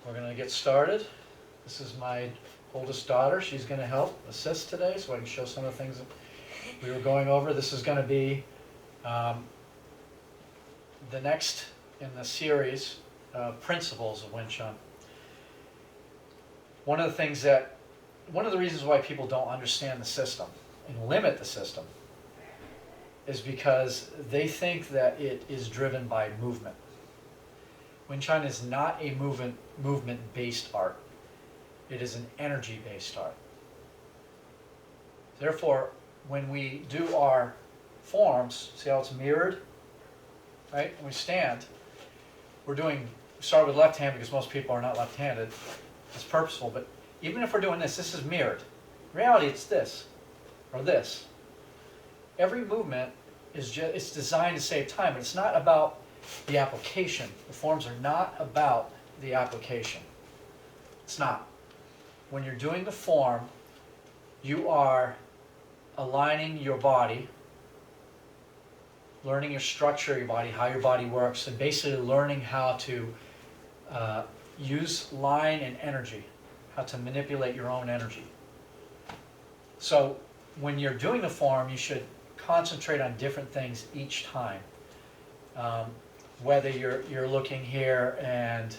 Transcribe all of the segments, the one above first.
We're going to get started. This is my oldest daughter. She's going to help assist today so I can show some of the things that we were going over. This is going to be the next in the series of principles of Wing Chun. One of the reasons why people don't understand the system and limit the system is because they think that it is driven by movement. Wing Chun is not a movement-based art. It is an energy-based art. Therefore, when we do our forms, see how it's mirrored, right? When we stand, we start with left hand because most people are not left-handed. It's purposeful, but even if we're doing this is mirrored. In reality, it's this or this. Every movement it's designed to save time, but it's not about the application. The forms are not about the application. It's not. When you're doing the form, you are aligning your body, learning your structure of your body, how your body works, and basically learning how to use line and energy, how to manipulate your own energy. So when you're doing the form, you should concentrate on different things each time. Whether you're looking here and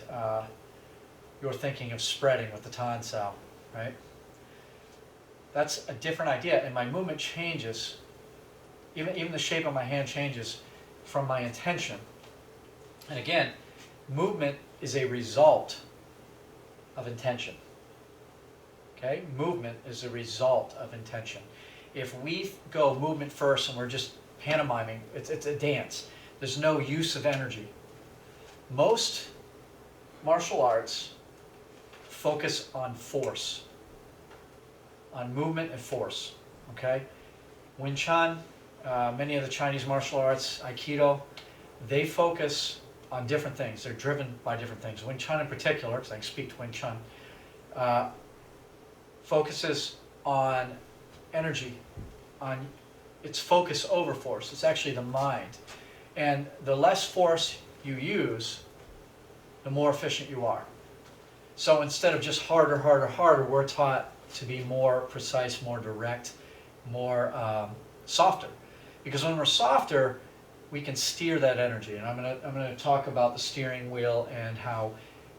you're thinking of spreading with the Tan Sao, right? That's a different idea, and my movement changes. Even the shape of my hand changes from my intention. And again, movement is a result of intention. Okay? Movement is a result of intention. If we go movement first and we're just pantomiming, it's a dance. There's no use of energy. Most martial arts focus on force, on movement and force. Okay? Wing Chun, many of the Chinese martial arts, Aikido, they focus on different things. They're driven by different things. Wing Chun in particular, because I can speak to Wing Chun, focuses on energy, on its focus over force. It's actually the mind. And the less force you use, the more efficient you are. So instead of just harder, we're taught to be more precise, more direct, more softer. Because when we're softer, we can steer that energy. And I'm gonna talk about the steering wheel and how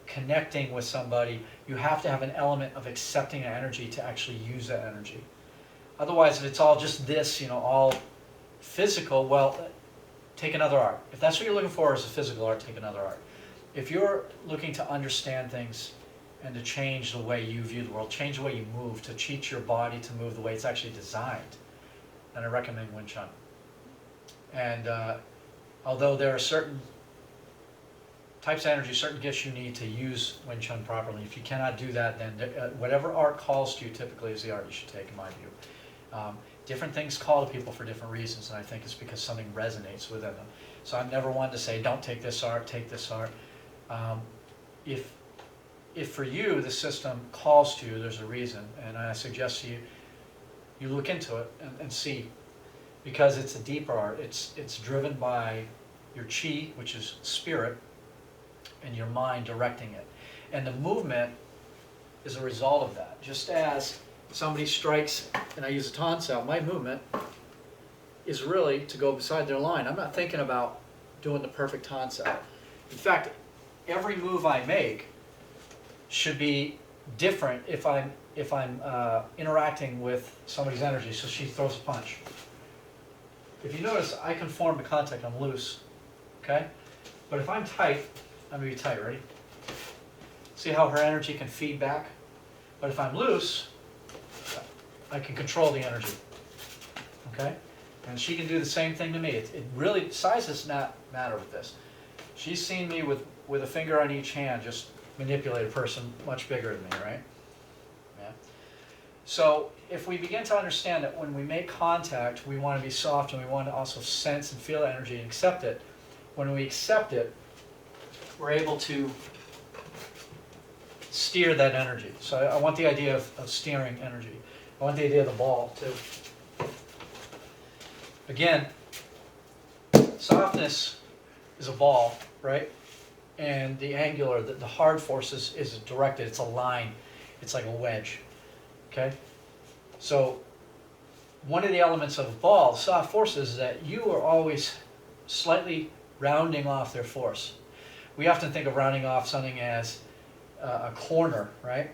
connecting with somebody, you have to have an element of accepting energy to actually use that energy. Otherwise, if it's all just this, all physical, well, take another art. If that's what you're looking for is a physical art, take another art. If you're looking to understand things and to change the way you view the world, change the way you move, to teach your body to move the way it's actually designed, then I recommend Wing Chun. And although there are certain types of energy, certain gifts you need to use Wing Chun properly, if you cannot do that, then whatever art calls to you typically is the art you should take, in my view. Different things call to people for different reasons, and I think it's because something resonates within them. So I've never wanted to say, don't take this art, take this art. If for you the system calls to you, there's a reason, and I suggest you look into it and see, because it's a deeper art. It's driven by your chi, which is spirit, and your mind directing it. And the movement is a result of that. Just as somebody strikes and I use a Tan Sao, my movement is really to go beside their line. I'm not thinking about doing the perfect Tan Sao. In fact, every move I make should be different if I'm interacting with somebody's energy. So she throws a punch. If you notice, I can form the contact, I'm loose, okay? But if I'm tight, I'm going to be tight, ready? See how her energy can feed back? But if I'm loose, I can control the energy, okay? And she can do the same thing to me. It really, size does not matter with this. She's seen me with a finger on each hand just manipulate a person much bigger than me, right? Yeah. So if we begin to understand that when we make contact, we want to be soft and we want to also sense and feel energy and accept it. When we accept it, we're able to steer that energy. So I want the idea of steering energy. I want the idea of the ball too. Again, softness is a ball, right? and the angular, the hard force is directed. It's a line. It's like a wedge. Okay? So one of the elements of a ball, soft forces, is that you are always slightly rounding off their force. We often think of rounding off something as a corner, right?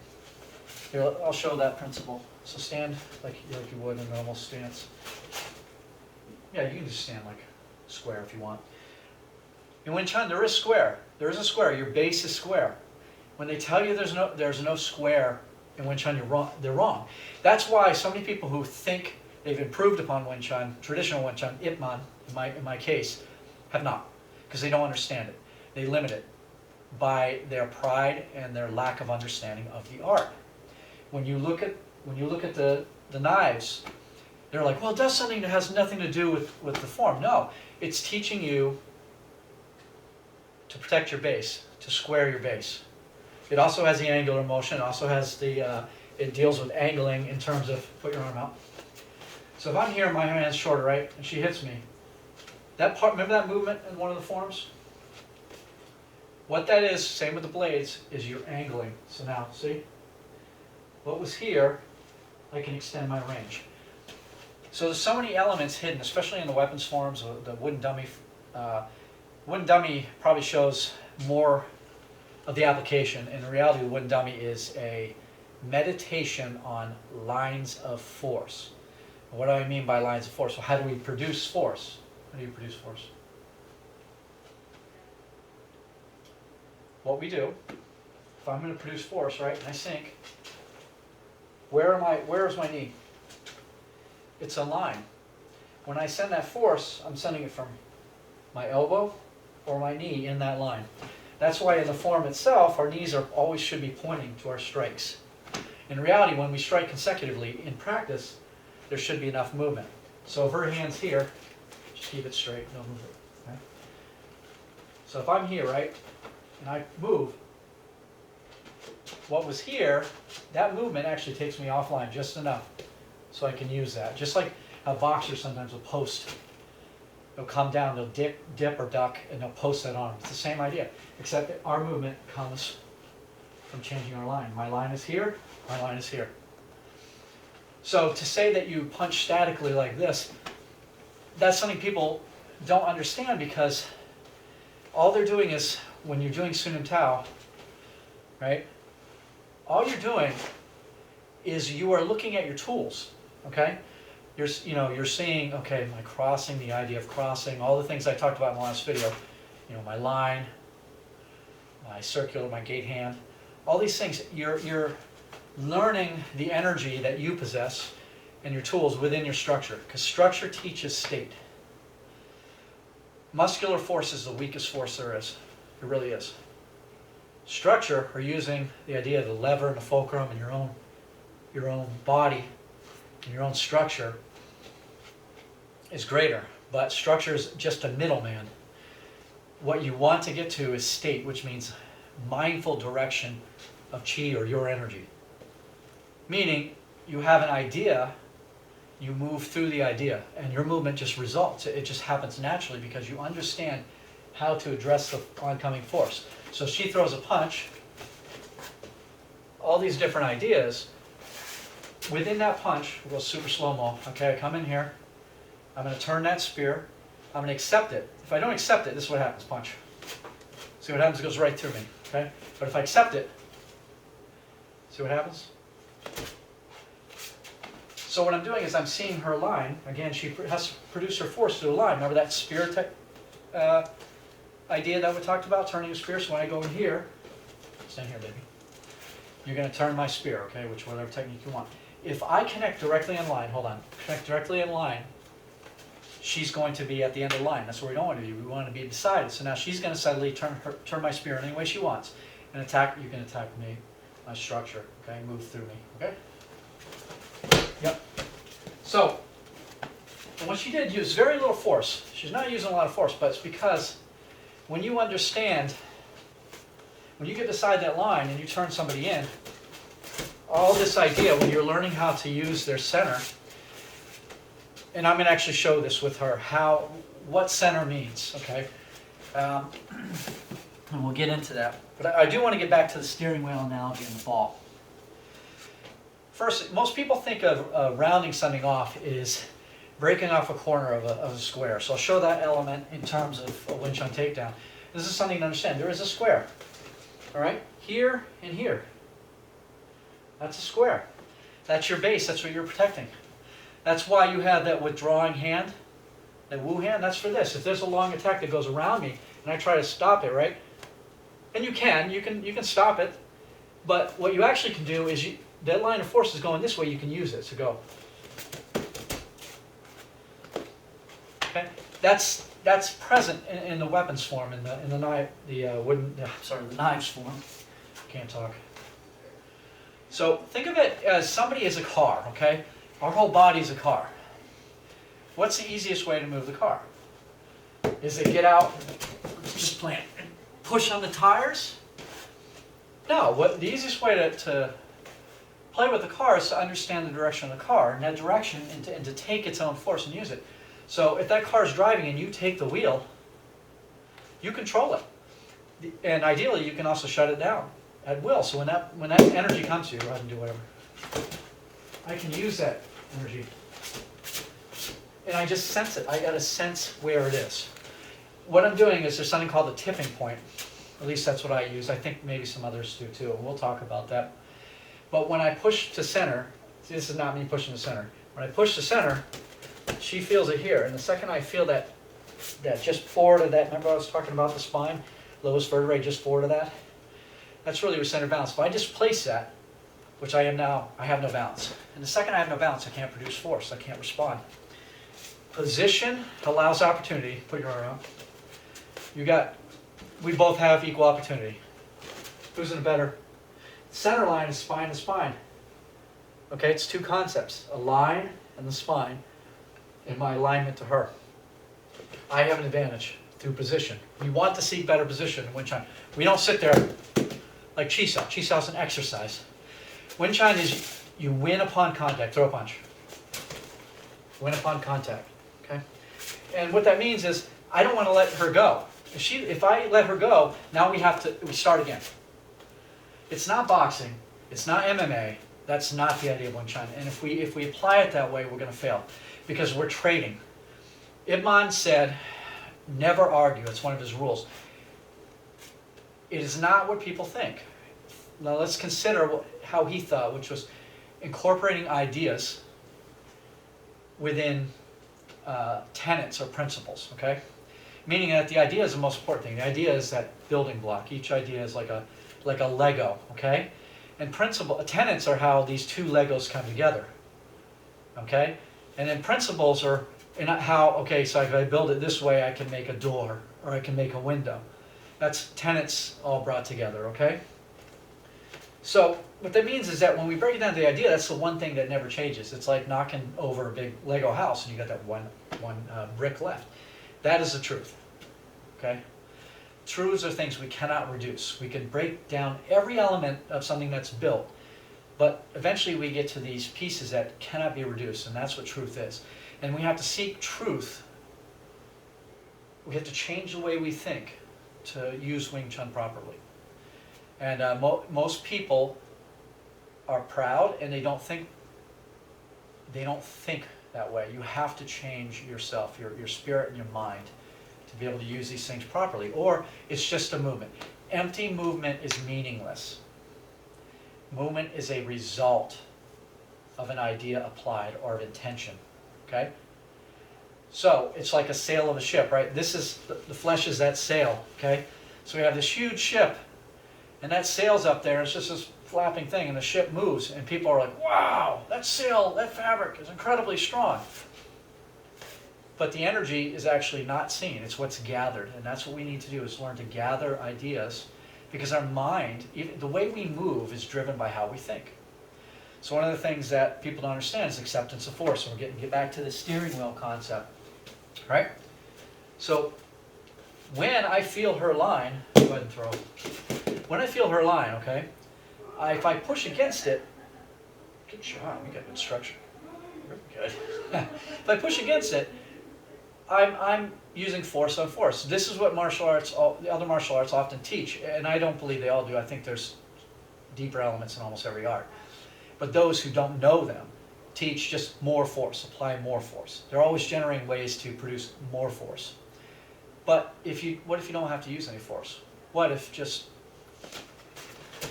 Here, I'll show that principle. So stand like you would in a normal stance. Yeah, you can just stand like square if you want. In Wing Chun, there is square. There is a square. Your base is square. When they tell you there's no square in Wing Chun, they're wrong. That's why so many people who think they've improved upon Wing Chun, traditional Wing Chun, Ip Man, in my case, have not, because they don't understand it. They limit it by their pride and their lack of understanding of the art. When you look at the knives, they're like, well, it does something that has nothing to do with the form. No, it's teaching you to protect your base, to square your base. It also has the angular motion. It also has it deals with angling in terms of, put your arm out. So if I'm here, my hand's shorter, right, and she hits me, that part, remember that movement in one of the forms? What that is, same with the blades, is you're angling. So now, see? What was here, I can extend my range. So there's so many elements hidden, especially in the weapons forms. The wooden dummy. Wooden dummy probably shows more of the application. In reality, the wooden dummy is a meditation on lines of force. What do I mean by lines of force? Well, how do we produce force? How do you produce force? What we do, if I'm going to produce force, right, and I sink, where is my knee? It's a line. When I send that force, I'm sending it from my elbow or my knee in that line. That's why in the form itself, our knees always should be pointing to our strikes. In reality, when we strike consecutively, in practice, there should be enough movement. So if her hand's here, just keep it straight, don't move it. Okay? So if I'm here, right, and I move, what was here, that movement actually takes me offline just enough so I can use that. Just like a boxer sometimes will post. They'll come down, they'll dip or duck, and they'll post that arm. It's the same idea, except that our movement comes from changing our line. My line is here, my line is here. So to say that you punch statically like this, that's something people don't understand, because all they're doing is, when you're doing Siu Nim Tao, right, all you're doing is you are looking at your tools, okay? You're seeing, okay, am I crossing, the idea of crossing, all the things I talked about in the last video, my line, my circular, my gate hand, all these things, you're learning the energy that you possess and your tools within your structure, because structure teaches state. Muscular force is the weakest force there is. It really is. Structure, or using the idea of the lever and the fulcrum and your own body and your own structure, is greater. But structure is just a middleman. What you want to get to is state, which means mindful direction of chi, or your energy. Meaning, you have an idea, you move through the idea, and your movement just results. It just happens naturally because you understand how to address the oncoming force. So she throws a punch, all these different ideas. Within that punch, we'll go super slow-mo. Okay, I come in here, I'm going to turn that spear, I'm going to accept it. If I don't accept it, this is what happens, punch. See what happens? It goes right through me, okay? But if I accept it, see what happens? So what I'm doing is I'm seeing her line. Again, she has to produce her force through a line. Remember that spear idea that we talked about, turning a spear? So when I go in here, stand here, baby. You're going to turn my spear, okay, whatever technique you want. If I connect directly in line, hold on, connect directly in line, she's going to be at the end of the line. That's where we don't want to be. We want to be beside it. So now she's going to suddenly turn my spear any way she wants and attack. You can attack me, my structure, okay, move through me, okay? Yep. So, what she did use very little force. She's not using a lot of force, but it's because when you understand, when you get beside that line and you turn somebody in, all this idea, when you're learning how to use their center, and I'm going to actually show this with her, what center means, okay? When and we'll get into that. But I do want to get back to the steering wheel analogy and the ball. First, most people think of rounding something off is breaking off a corner of a square. So I'll show that element in terms of a Wing Chun takedown. This is something to understand. There is a square, all right? Here and here. That's a square. That's your base. That's what you're protecting. That's why you have that withdrawing hand, that Wu hand. That's for this. If there's a long attack that goes around me and I try to stop it, right? And you can stop it. But what you actually can do is that line of force is going this way. You can use it to go. Okay, that's present in the weapons form, in the knife, the knives form. Can't talk. So think of it as somebody is a car. Okay, our whole body is a car. What's the easiest way to move the car? Is it get out, just plant, and push on the tires? No. The easiest way to play with the car is to understand the direction of the car, and that direction, and to take its own force and use it. So if that car is driving and you take the wheel, you control it. And ideally, you can also shut it down at will. So when that energy comes to you, go ahead and do whatever. I can use that energy. And I just sense it. I got to sense where it is. What I'm doing is there's something called the tipping point. At least that's what I use. I think maybe some others do too. And we'll talk about that. But when I push to center, see, this is not me pushing to center. When I push to center, she feels it here. And the second I feel that just forward of that, remember I was talking about the spine? Lowest vertebrae just forward of that? That's really where center balance. If I displace that, which I am now, I have no balance. And the second I have no balance, I can't produce force. I can't respond. Position allows opportunity. Put your arm out. We both have equal opportunity. Who's in a better? Center line is spine to spine. Okay, it's two concepts. A line and the spine in my alignment to her. I have an advantage through position. We want to seek better position in Wing Chun. We don't sit there like Chi Sao. Chi Sao is an exercise. Wing Chun is you win upon contact. Throw a punch. Win upon contact. Okay? And what that means is I don't want to let her go. If I let her go, now we start again. It's not boxing. It's not MMA. That's not the idea of Wing Chun. And if we apply it that way, we're going to fail. Because we're trading. Ip Man said, never argue. It's one of his rules. It is not what people think. Now let's consider how he thought, which was incorporating ideas within tenets or principles, okay? Meaning that the idea is the most important thing. The idea is that building block. Each idea is like a Lego, okay? And tenets are how these two Legos come together, okay? And then principles are in how, okay, so if I build it this way, I can make a door, or I can make a window. That's tenets all brought together, okay? So what that means is that when we break it down to the idea, that's the one thing that never changes. It's like knocking over a big Lego house and you got that one brick left. That is the truth, okay? Truths are things we cannot reduce. We can break down every element of something that's built, but eventually we get to these pieces that cannot be reduced, and that's what truth is. And we have to seek truth. We have to change the way we think to use Wing Chun properly. And most people are proud, and they don't think that way. You have to change yourself, your spirit and your mind, to be able to use these things properly. Or it's just a movement. Empty movement is meaningless. Movement is a result of an idea applied or of intention. Okay? So it's like a sail of a ship, right? This is the flesh is that sail. Okay? So we have this huge ship, and that sail's up there. And it's just this flapping thing, and the ship moves, and people are like, "Wow, that sail, that fabric is incredibly strong." But the energy is actually not seen. It's what's gathered, and that's what we need to do: is learn to gather ideas, because our mind, even the way we move, is driven by how we think. So one of the things that people don't understand is acceptance of force. And we're get back to the steering wheel concept, right? So when I feel her line, go ahead and throw. When I feel her line, okay, if I push against it, good job, we got good structure. Very good. If I push against it, I'm using force on force. This is what martial arts, the other martial arts often teach, and I don't believe they all do. I think there's deeper elements in almost every art. But those who don't know them teach just more force, apply more force. They're always generating ways to produce more force. But what if you don't have to use any force? What if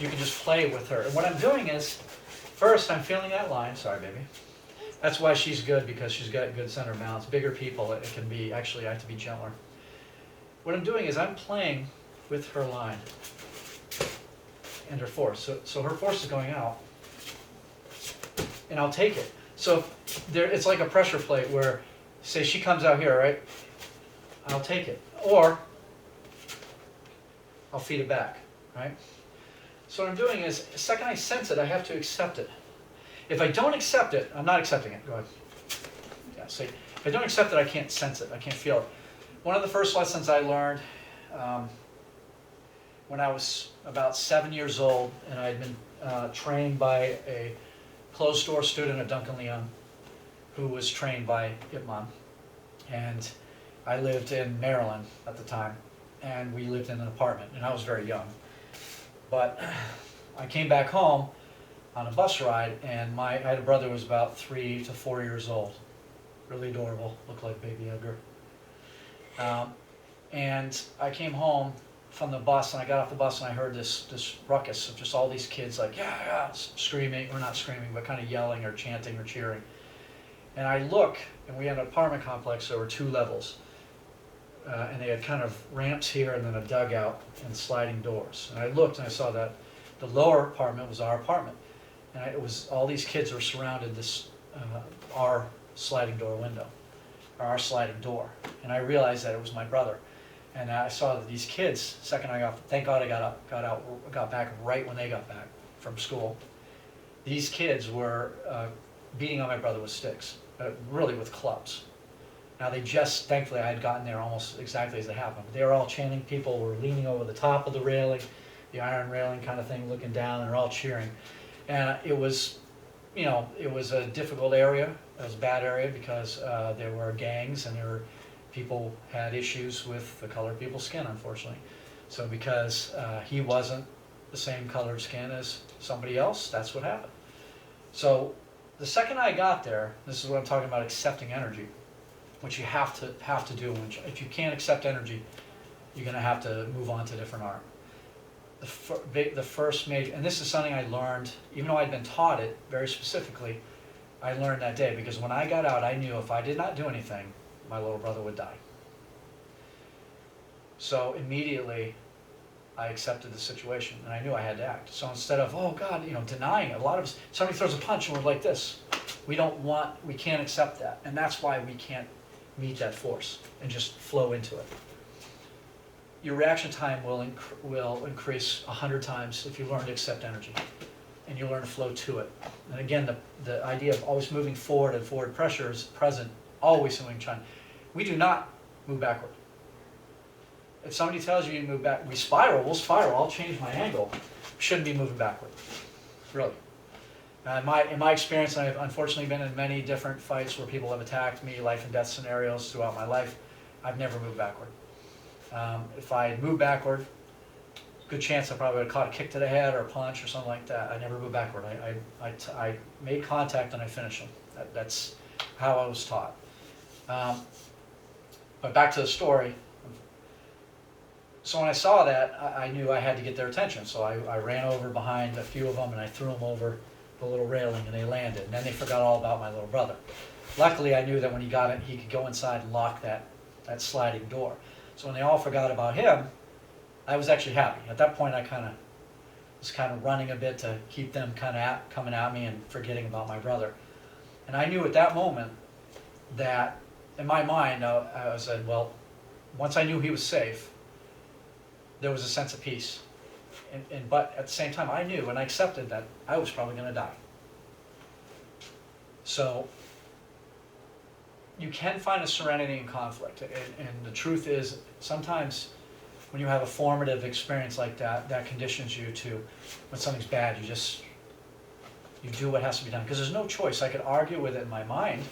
you can just play with her? And what I'm doing is, first I'm feeling that line. Sorry, baby. That's why she's good, because she's got good center of balance. Bigger people, it can be, actually I have to be gentler. What I'm doing is I'm playing with her line and her force. So her force is going out, and I'll take it. So it's like a pressure plate where, say she comes out here, right? I'll take it. Or I'll feed it back, right? So what I'm doing is, the second I sense it, I have to accept it. If I don't accept it, I'm not accepting it. Go ahead. Yeah, see, if I don't accept it, I can't sense it. I can't feel it. One of the first lessons I learned when I was about 7 years old, and I had been trained by a closed-door student at Duncan Leon, who was trained by Ip Man. And I lived in Maryland at the time, and we lived in an apartment, and I was very young. But I came back home on a bus ride, and I had a brother who was about 3 to 4 years old. Really adorable, looked like baby Edgar. And I came home from the bus, and I got off the bus, and I heard this ruckus of just all these kids like, yeah, screaming, or not screaming, but kind of yelling or chanting or cheering. And I look, and we had an apartment complex, there were 2 levels. And they had kind of ramps here and then a dugout and sliding doors. And I looked and I saw that the lower apartment was our apartment. And it was all these kids were surrounded this our sliding door window, or our sliding door. And I realized that it was my brother. And I saw that these kids, second I got, thank God I got back right when they got back from school. These kids were beating on my brother with sticks, really with clubs. Now thankfully I had gotten there almost exactly as they happened. They were all chanting, people were leaning over the top of the railing, the iron railing kind of thing, looking down, and they're all cheering. And it was, it was a difficult area. It was a bad area because there were gangs, and people had issues with the color of people's skin, unfortunately. So because he wasn't the same colored skin as somebody else, that's what happened. So the second I got there, this is what I'm talking about, accepting energy, which you have to do. If you can't accept energy, you're going to have to move on to different art. The first major, and this is something I learned, even though I'd been taught it very specifically, I learned that day, because when I got out, I knew if I did not do anything, my little brother would die. So immediately, I accepted the situation, and I knew I had to act. So instead of, oh God, denying it, a lot of us, somebody throws a punch and we're like this. We can't accept that, and that's why we can't meet that force and just flow into it. Your reaction time will increase 100 times if you learn to accept energy, and you learn to flow to it. And again, the idea of always moving forward and forward pressure is present always in Wing Chun. We do not move backward. If somebody tells you to move back, we'll spiral, I'll change my angle. We shouldn't be moving backward, really. In my experience, and I've unfortunately been in many different fights where people have attacked me, life and death scenarios throughout my life, I've never moved backward. If I had moved backward, good chance I probably would have caught a kick to the head or a punch or something like that. I never moved backward. I made contact and I finished them. That's how I was taught. But back to the story. So when I saw that, I knew I had to get their attention. So I ran over behind a few of them and I threw them over the little railing, and they landed. And then they forgot all about my little brother. Luckily, I knew that when he got it, he could go inside and lock that sliding door. So when they all forgot about him, I was actually happy. At that point, I was running a bit to keep them coming at me and forgetting about my brother. And I knew at that moment that, in my mind, I said, well, once I knew he was safe, there was a sense of peace. But at the same time, I knew and I accepted that I was probably going to die. So you can find a serenity in conflict. And the truth is, sometimes when you have a formative experience like that, that conditions you to, when something's bad, you do what has to be done. Because there's no choice. I could argue with it in my mind.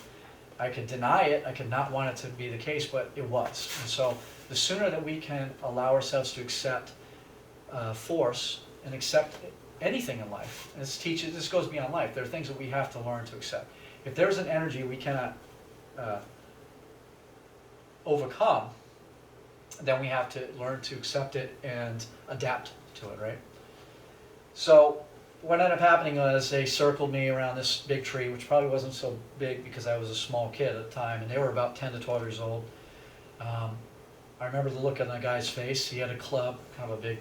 I could deny it, I could not want it to be the case, but it was. And so the sooner that we can allow ourselves to accept force and accept anything in life, and this goes beyond life, there are things that we have to learn to accept. If there's an energy we cannot overcome, then we have to learn to accept it and adapt to it, right? So what ended up happening was they circled me around this big tree, which probably wasn't so big because I was a small kid at the time, and they were about 10 to 12 years old. I remember the look on the guy's face. He had a club, kind of a big,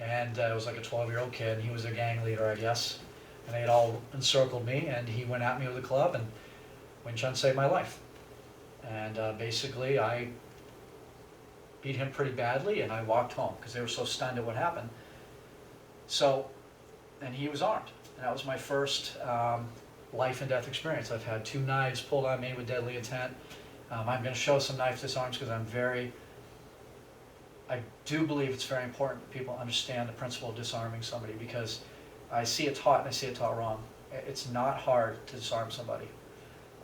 and it was like a 12-year-old kid, and he was a gang leader, I guess. And they had all encircled me, and he went at me with a club, and Wing Chun saved my life. And basically, I beat him pretty badly, and I walked home because they were so stunned at what happened. So, and he was armed, and that was my first life and death experience. I've had 2 knives pulled on me with deadly intent. I'm going to show some knife disarms because I do believe it's very important that people understand the principle of disarming somebody, because I see it taught and I see it taught wrong. It's not hard to disarm somebody.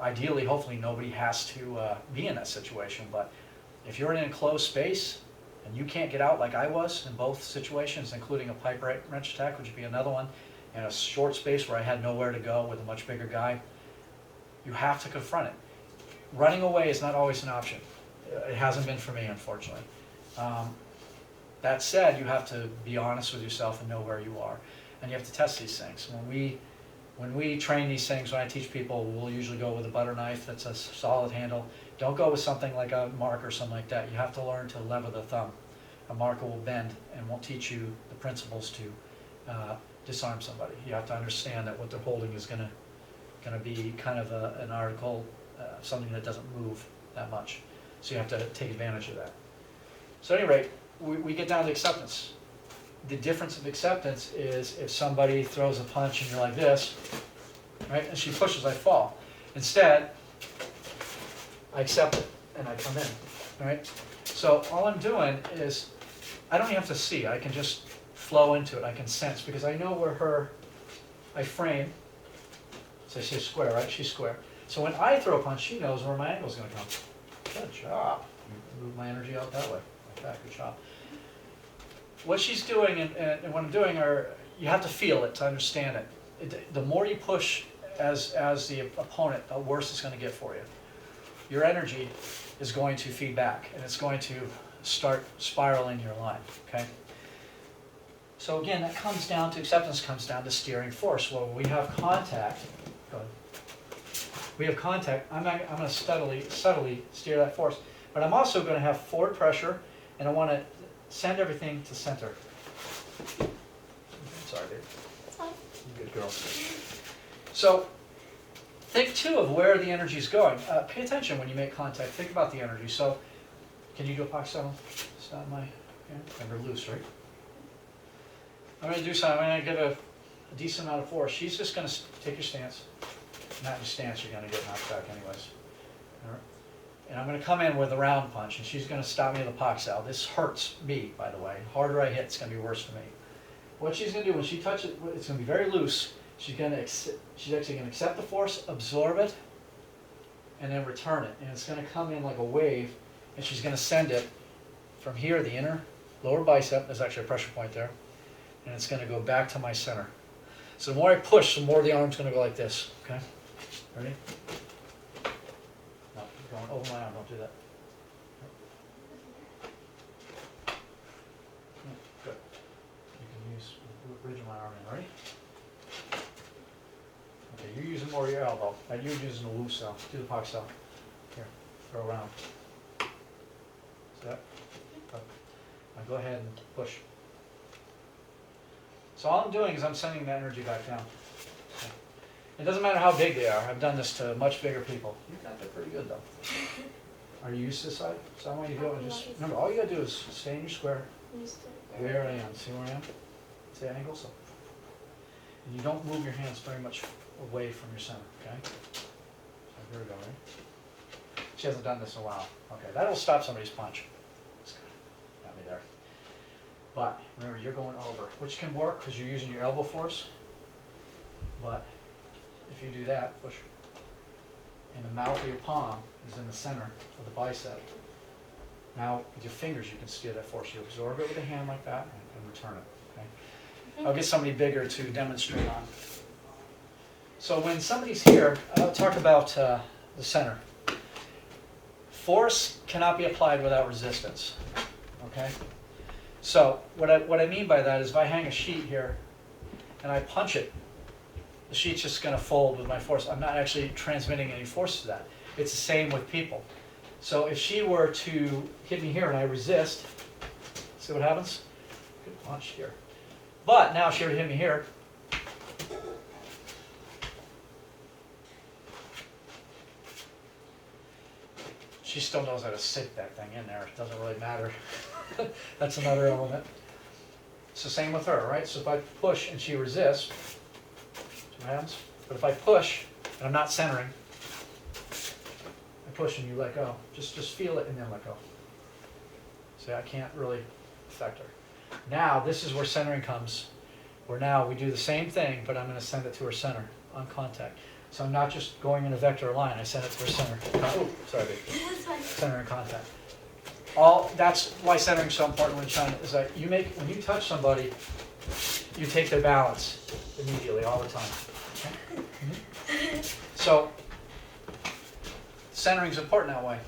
Ideally, hopefully nobody has to be in that situation, but if you're in an enclosed space and you can't get out like I was in both situations, including a pipe wrench attack, which would be another one, in a short space where I had nowhere to go with a much bigger guy, you have to confront it. Running away is not always an option. It hasn't been for me, unfortunately. That said, you have to be honest with yourself and know where you are. And you have to test these things. When we train these things, when I teach people, we'll usually go with a butter knife that's a solid handle. Don't go with something like a marker or something like that. You have to learn to lever the thumb. A marker will bend and won't teach you the principles to disarm somebody. You have to understand that what they're holding is going to be kind of an article, something that doesn't move that much. So you have to take advantage of that. So at any rate, we get down to acceptance. The difference of acceptance is if somebody throws a punch and you're like this, right, and she pushes, I fall. Instead, I accept it and I come in, right? So all I'm doing is, I don't even have to see, I can just flow into it, I can sense, because I know where I frame, so she's square, right? She's square. So when I throw a punch, she knows where my angle is going to come. Good job. Move my energy out that way. Like that, good job. What she's doing and what I'm doing you have to feel it to understand it. The more you push as the opponent, the worse it's going to get for you. Your energy is going to feed back, and it's going to start spiraling your line, okay? So again, that comes down to, acceptance comes down to steering force. Well, we have contact. Go ahead. We have contact. I'm going to subtly steer that force. But I'm also going to have forward pressure, and I want to send everything to center. Sorry, babe. It's fine. Good girl. So think too of where the energy is going. Pay attention when you make contact. Think about the energy. So can you do a pocket settle? It's not my hand. Remember, loose, right? I'm going to do something. I'm going to get a decent amount of force. She's just going to take your stance. Not your stance, you're going to get knocked back anyways. All right. And I'm going to come in with a round punch, and she's going to stop me with a pox salve. This hurts me, by the way. The harder I hit, it's going to be worse for me. What she's going to do when she touches it, it's going to be very loose. She's actually going to accept the force, absorb it, and then return it. And it's going to come in like a wave, and she's going to send it from here, the inner lower bicep. There's actually a pressure point there, and it's going to go back to my center. So the more I push, the more the arm's going to go like this. Okay, ready? Going over my arm, don't do that. Good. You can use the bridge of my arm in, ready? Okay, you're using more of your elbow. You're using the loose cell. Do the pocket cell. Here, throw around. See that? Good. Now go ahead and push. So all I'm doing is I'm sending that energy back down. Okay. It doesn't matter how big they are. I've done this to much bigger people. You got that pretty good though. Are you used to this side? So I want you to go and just remember, all you gotta do is stay in your square. Where I am. See where I am? See that angle? So, and you don't move your hands very much away from your center, okay? So here we go, right? She hasn't done this in a while. Okay, that'll stop somebody's punch. Got me there. But remember, you're going over, which can work because you're using your elbow force. But if you do that, push. and the mouth of your palm is in the center of the bicep. Now, with your fingers, you can steer that force. You absorb it with a hand like that and return it. Okay? I'll get somebody bigger to demonstrate on. So when somebody's here, I'll talk about the center. Force cannot be applied without resistance. Okay? So what I mean by that is if I hang a sheet here and I punch it, the sheet's just going to fold with my force. I'm not actually transmitting any force to that. It's the same with people. So if she were to hit me here and I resist, see what happens? Good punch here. But now if she were to hit me here, she still knows how to sit that thing in there. It doesn't really matter. That's another element. It's the same with her, right? So if I push and she resists, see what happens? But if I push and I'm not centering, I push and you let go. Just feel it and then let go. See, I can't really affect her. Now, this is where centering comes, where now we do the same thing, but I'm going to send it to her center on contact. So I'm not just going in a vector line, I send it to her center. Oh, sorry, baby. Center and contact. That's why centering is so important when Chun is that when you touch somebody, you take their balance immediately, all the time. Okay? Mm-hmm. So centering is important that way.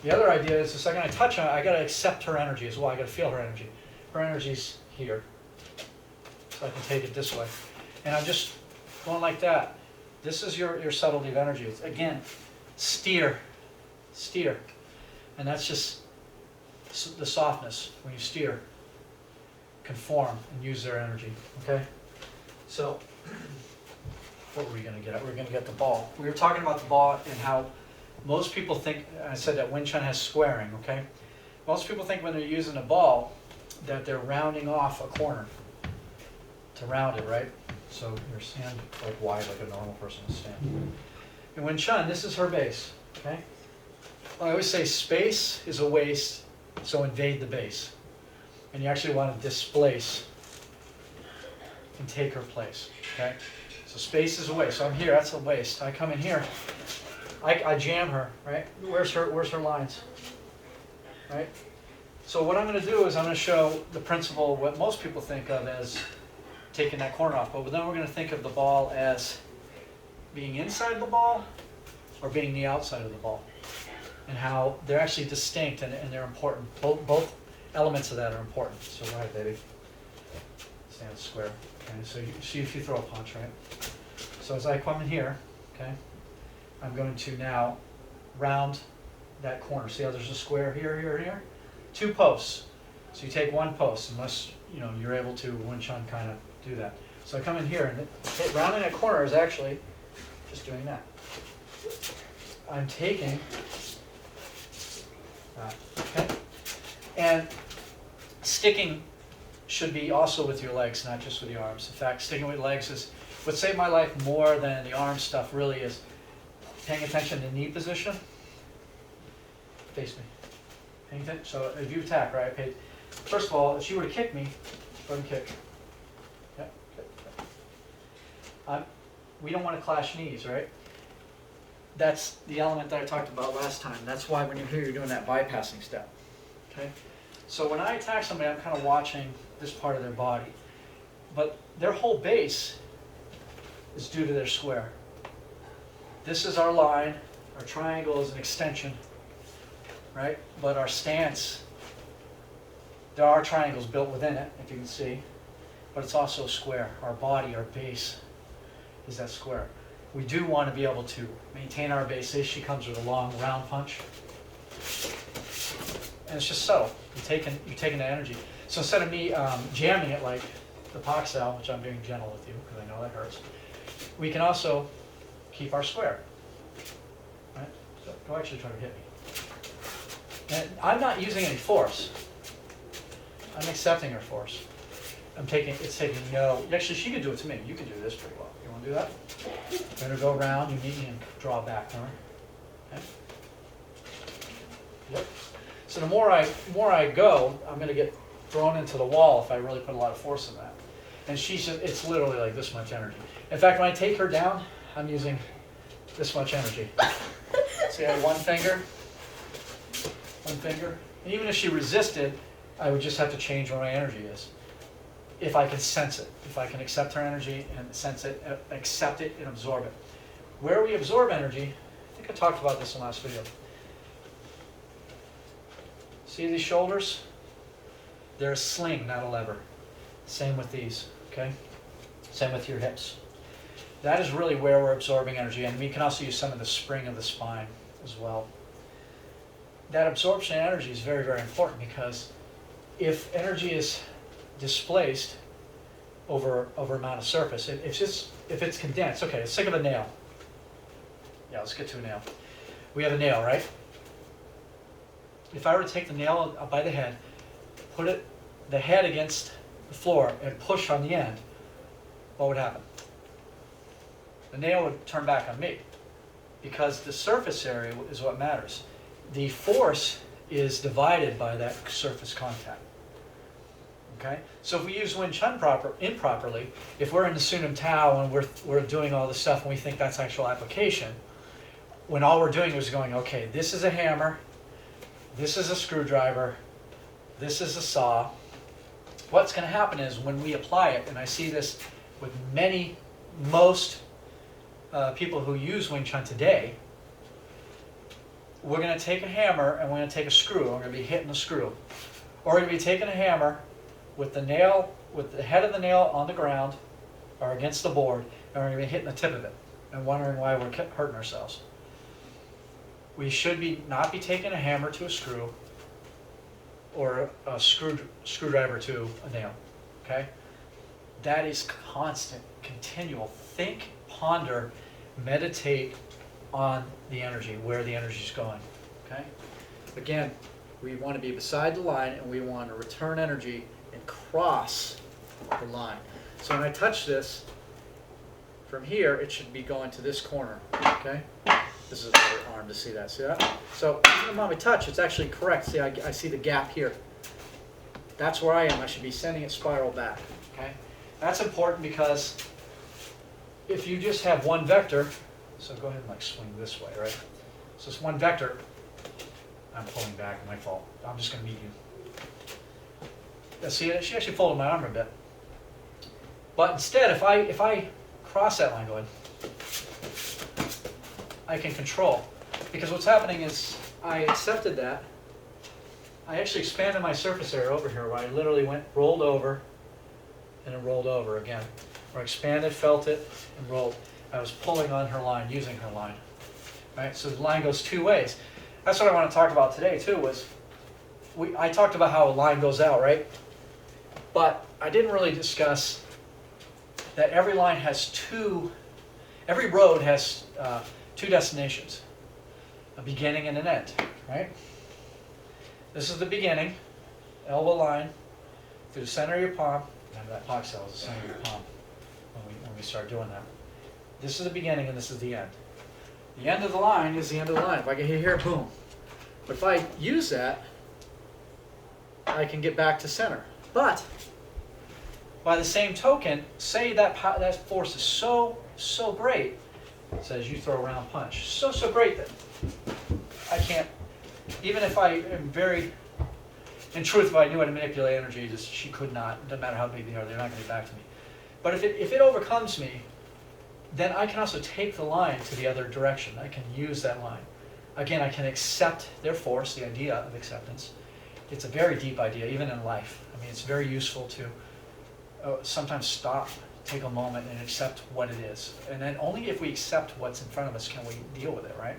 The other idea is the second I touch her, I got to accept her energy as well. I got to feel her energy. Her energy's here, so I can take it this way, and I'm just going like that. This is your subtlety of energy. It's, again, steer, and that's just the softness when you steer. Conform and use their energy. Okay. So, what were we going to get at? We were going to get the ball. We were talking about the ball and how most people think. I said that Wing Chun has squaring. Okay. Most people think when they're using a ball that they're rounding off a corner to round it, right? So your stand like wide, like a normal person would stand. In Wing Chun, this is her base. Okay. I always say space is a waste, so invade the base, and you actually want to displace and take her place. Okay. So space is a waste. So I'm here. That's a waste. I come in here. I jam her. Right. Where's her lines? Right. So what I'm going to do is I'm going to show the principle, what most people think of as taking that corner off, but then we're going to think of the ball as being inside the ball or being the outside of the ball, and how they're actually distinct and they're important. Both elements of that are important. So go ahead, baby. Stand square. Okay. So you see if you throw a punch, right? So as I come in here, okay, I'm going to now round that corner. See how there's a square here, here, and here? 2 posts. So you take 1 post, unless you're able to Wing Chun kind of do that. So I come in here, and rounding that corner is actually just doing that. I'm taking that, okay? And sticking should be also with your legs, not just with your arms. In fact, sticking with legs is what saved my life more than the arm stuff really is paying attention to knee position. Face me. Paying attention. So if you attack, right? Okay. First of all, if she were to kick me, go ahead and kick. Yep. Okay. We don't want to clash knees, right? That's the element that I talked about last time. That's why when you're here, you're doing that bypassing step. Okay. So when I attack somebody, I'm kind of watching this part of their body, but their whole base is due to their square. This is our line. Our triangle is an extension, right? But our stance, there are triangles built within it, if you can see, but it's also a square. Our body, our base, is that square. We do want to be able to maintain our base. Say she comes with a long round punch, and it's just subtle. You're taking that energy. So instead of me jamming it like the Paksao, which I'm being gentle with you because I know that hurts, we can also keep our square. Right? So go actually try to hit me. And I'm not using any force. I'm accepting her force. It's taking no. Actually, she can do it to me. You can do this pretty well. You want to do that? You're going to go around. You meet me and draw back. Remember? Okay. Yep. So the more I go, I'm going to get thrown into the wall if I really put a lot of force in that. And it's literally like this much energy. In fact, when I take her down, I'm using this much energy. See, I had one finger. And even if she resisted, I would just have to change what my energy is. If I can sense it, if I can accept her energy and sense it, accept it and absorb it. Where we absorb energy, I think I talked about this in the last video. See these shoulders? They're a sling, not a lever. Same with these, okay? Same with your hips. That is really where we're absorbing energy, and we can also use some of the spring of the spine as well. That absorption of energy is very, very important because if energy is displaced over amount of surface, if it's condensed, okay, let's think of a nail. Yeah, let's get to a nail. We have a nail, right? If I were to take the nail by the head, put the head against the floor and push on the end, what would happen? The nail would turn back on me because the surface area is what matters. The force is divided by that surface contact. Okay? So if we use Wing Chun improperly, if we're in the Siu Nim Tao and we're doing all this stuff and we think that's actual application, when all we're doing is going, okay, this is a hammer, this is a screwdriver, this is a saw. What's going to happen is when we apply it, and I see this with most people who use Wing Chun today, we're going to take a hammer and we're going to take a screw. We're going to be hitting the screw. Or we're going to be taking a hammer with the head of the nail on the ground or against the board, and we're going to be hitting the tip of it and wondering why we're hurting ourselves. We should not be taking a hammer to a screw or a screwdriver to a nail. Okay? That is constant, continual. Think, ponder, meditate on the energy, where the energy is going. Okay? Again, we want to be beside the line and we want to return energy and cross the line. So when I touch this, from here it should be going to this corner. Okay? This is another arm to see that. See that? So even the moment I touch, it's actually correct. See, I see the gap here. That's where I am. I should be sending it spiral back. Okay? That's important because if you just have one vector, so go ahead and like swing this way, right? So it's one vector. I'm pulling back, my fault. I'm just going to meet you. See, she actually folded my arm a bit. But instead, if I cross that line, go ahead, I can control. Because what's happening is I accepted that. I actually expanded my surface area over here where I literally rolled over and then rolled over again. Where I expanded, felt it, and rolled. I was pulling on her line, using her line. Right? So the line goes two ways. That's what I want to talk about today too, was I talked about how a line goes out, right? But I didn't really discuss that every line has every road has two destinations, a beginning and an end, right? This is the beginning, elbow line, through the center of your palm. Remember that pox cell is the center of your palm when we start doing that. This is the beginning and this is the end. The end of the line is the end of the line. If I get here, boom. But if I use that, I can get back to center. But by the same token, say that force is so great, it says you throw a round punch. So great that I can't, even if I am in truth, if I knew how to manipulate energy, she could not, no matter how big they are, they're not going to get back to me. But if it overcomes me, then I can also take the line to the other direction. I can use that line. Again, I can accept their force, the idea of acceptance. It's a very deep idea, even in life. I mean, it's very useful to sometimes stop, take a moment, and accept what it is. And then only if we accept what's in front of us can we deal with it, right?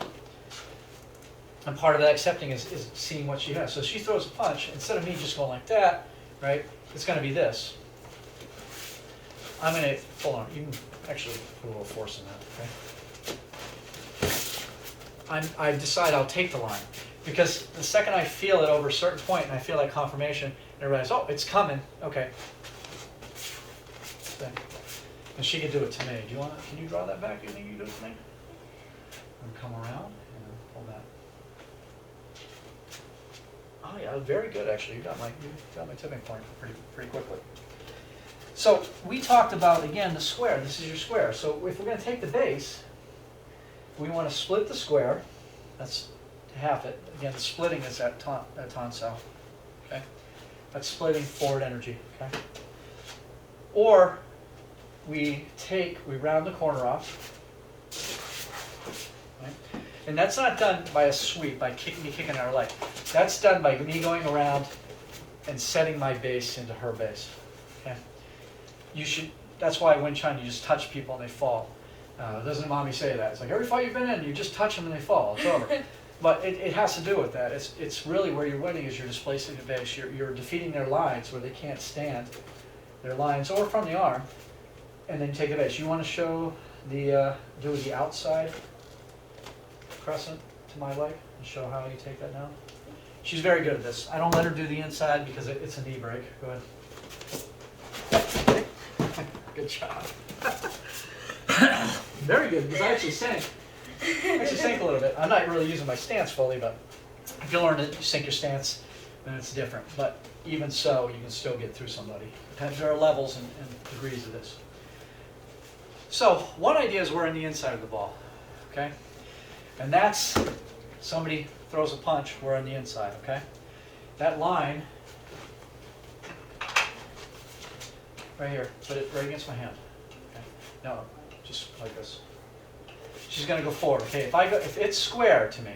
And part of that accepting is seeing what she has. So she throws a punch. Instead of me just going like that, right, it's going to be this. I'm going to, hold on, you can actually put a little force in that, okay? I decide I'll take the line. Because the second I feel it over a certain point and I feel that confirmation, and I realize, oh, it's coming, okay. And she could do it to me. Can you draw that back? Do you think you can do it to me? And come around and pull that. Oh yeah, very good actually. You got my tipping point pretty quickly. So we talked about, again, the square. This is your square. So if we're going to take the base, we want to split the square That's half it. Again, the splitting is at Tan Sao. Okay? That's splitting forward energy. Okay? Or we round the corner off. Right? And that's not done by a sweep, by me kicking our leg. That's done by me going around and setting my base into her base. Okay? That's why Wing Chun, you just touch people and they fall. Doesn't mommy say that? It's like every fight you've been in, you just touch them and they fall. It's over. But it has to do with that. It's really where you're winning is you're displacing the base. You're defeating their lines where they can't stand their lines, or from the arm, and then take the base. You want to show do the outside crescent to my leg and show how you take that down? She's very good at this. I don't let her do the inside because it's a knee break. Go ahead. Good job. Very good, because I actually sank. A little bit. I'm not really using my stance fully, but if you learn to sink your stance, then it's different. But even so, you can still get through somebody. There are levels and degrees of this. So one idea is we're in the inside of the ball, okay? And that's somebody throws a punch, we're on the inside, okay? That line, right here, put it right against my hand. Okay? No, just like this. She's going to go forward. Okay, if it's square to me,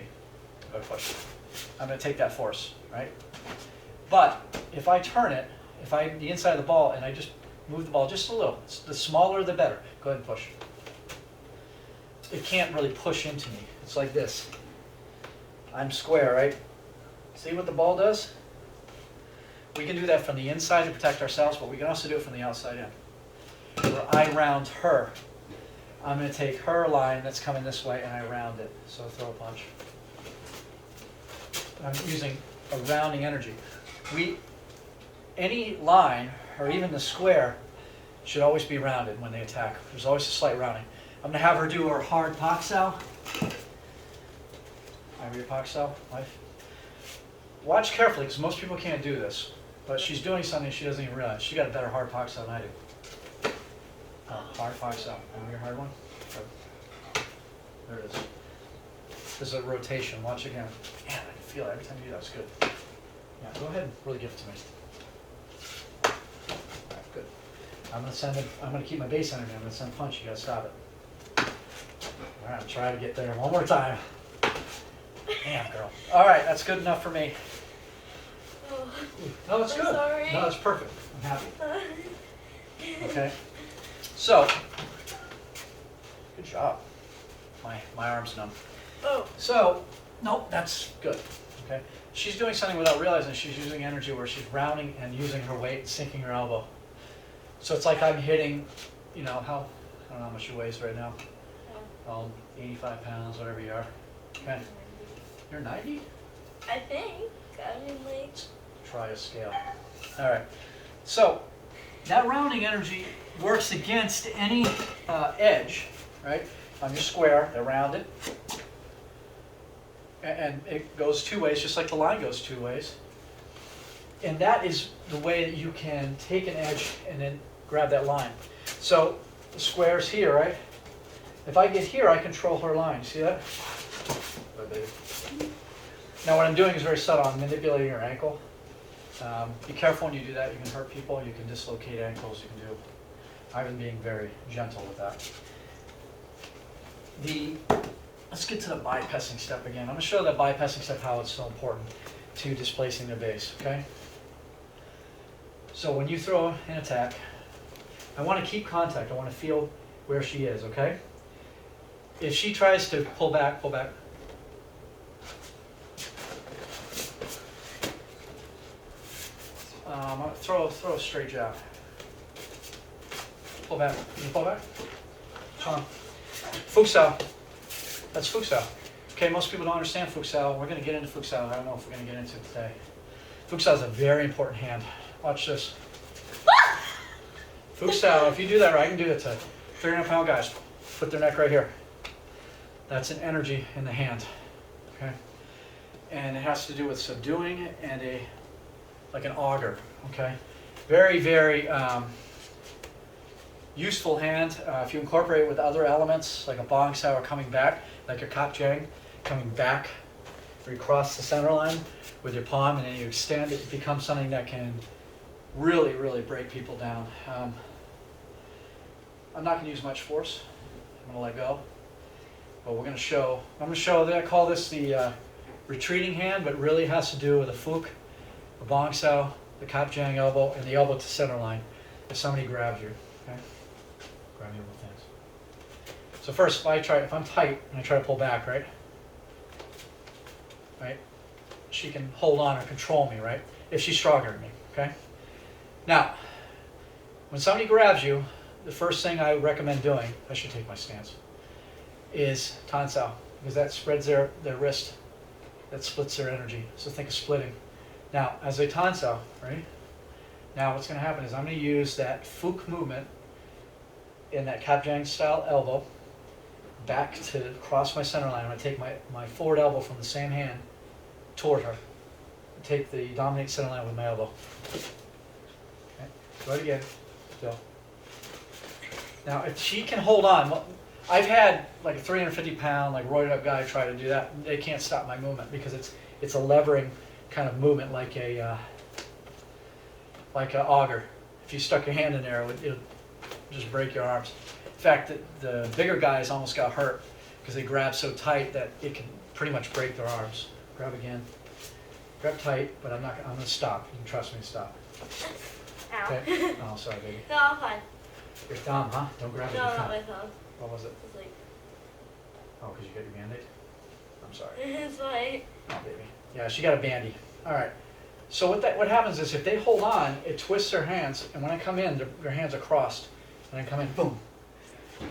I'm going to push. I'm going to take that force, right? But if I turn it, the inside of the ball, and I just move the ball just a little, the smaller the better. Go ahead and push. It can't really push into me. It's like this. I'm square, right? See what the ball does? We can do that from the inside to protect ourselves, but we can also do it from the outside in. Where I round her. I'm going to take her line that's coming this way and I round it. So throw a punch. I'm using a rounding energy. Any line, or even the square, should always be rounded when they attack. There's always a slight rounding. I'm going to have her do her hard pak sao. Have your pak sao, wife. Watch carefully, because most people can't do this. But she's doing something she doesn't even realize. She got a better hard pak sao than I do. Hard pak sao. Want your hard one? There it is. This is a rotation. Watch again. Man, I can feel it every time you do that. It's good. Yeah, go ahead and really give it to me. All right, good. I'm going to keep my base energy. I'm going to send a punch. You got to stop it. All right, I'm trying to get there one more time. Damn, girl. All right, that's good enough for me. Oh, No, it's good. sorry. No, it's perfect. I'm happy. Okay. So, good job. My arm's numb. Oh. So, nope, that's good. Okay. She's doing something without realizing she's using energy where she's rounding and using her weight and sinking her elbow. So it's like I'm hitting, I don't know how much she weighs right now. 85 pounds, whatever you are. Okay. You're 90? I think. I mean, like. Try a scale. All right. So that rounding energy works against any edge, right? On your square, they round it. And it goes two ways, just like the line goes two ways. And that is the way that you can take an edge and then grab that line. So the square's here, right? If I get here, I control her line. You see that? Now what I'm doing is very subtle. I'm manipulating her ankle. Be careful when you do that. You can hurt people. You can dislocate ankles. You can do. I've been being very gentle with that. Let's get to the bypassing step again. I'm going to show that bypassing step how it's so important to displacing the base. Okay. So when you throw an attack, I want to keep contact. I want to feel where she is. Okay. If she tries to pull back, pull back. I'm going to throw a straight jab. Pull back. Can you pull back? Come on. FOOK sao. That's FOOK sao. Okay, most people don't understand FOOK sao. We're going to get into FOOK sao. I don't know if we're going to get into it today. FOOK sao is a very important hand. Watch this. FOOK sao, if you do that right, you can do that to 300-pound guys. Put their neck right here. That's an energy in the hand. Okay? And it has to do with subduing and like an auger. Okay? Very, very useful hand. If you incorporate it with other elements, like a bong sao or coming back, like a kap jang, coming back, where you cross the center line with your palm and then you extend it, it becomes something that can really, really break people down. I'm not going to use much force. I'm going to let go. But we're going to show, I call this the retreating hand, but really has to do with the FOOK, the Bong Sao, the Kap Jang elbow, and the elbow to center line. If somebody grabs you, okay? Grab me both hands. So first, if I'm tight and I try to pull back, right? Right? She can hold on or control me, right? If she's stronger than me, okay? Now, when somebody grabs you, the first thing I would recommend doing, I should take my stance, is Tan Sao, because that spreads their wrist, that splits their energy. So think of splitting. Now, as a Tan Sao, right? Now what's going to happen is I'm going to use that FOOK movement in that Kap Jang style elbow back to cross my center line. I'm going to take my forward elbow from the same hand toward her. Take the dominate center line with my elbow. Okay. Do it again. Still. Now, if she can hold on, I've had like a 350-pound, like roided up guy try to do that. They can't stop my movement because it's a levering kind of movement, like a auger. If you stuck your hand in there, it would just break your arms. In fact, the bigger guys almost got hurt because they grabbed so tight that it can pretty much break their arms. Grab again. Grab tight, but I'm going to stop. You can trust me to stop. Ow. Okay? Oh, sorry, baby. No, I'm fine. Your thumb, huh? Don't grab it. No, with your not thumb. my thumb. What was it? It's like, Oh, because you got your Band-Aid? I'm sorry. it's like, Oh, baby. Yeah, she got a bandy. All right. So what happens is if they hold on, it twists their hands, and when I come in, their hands are crossed. And I come in, boom.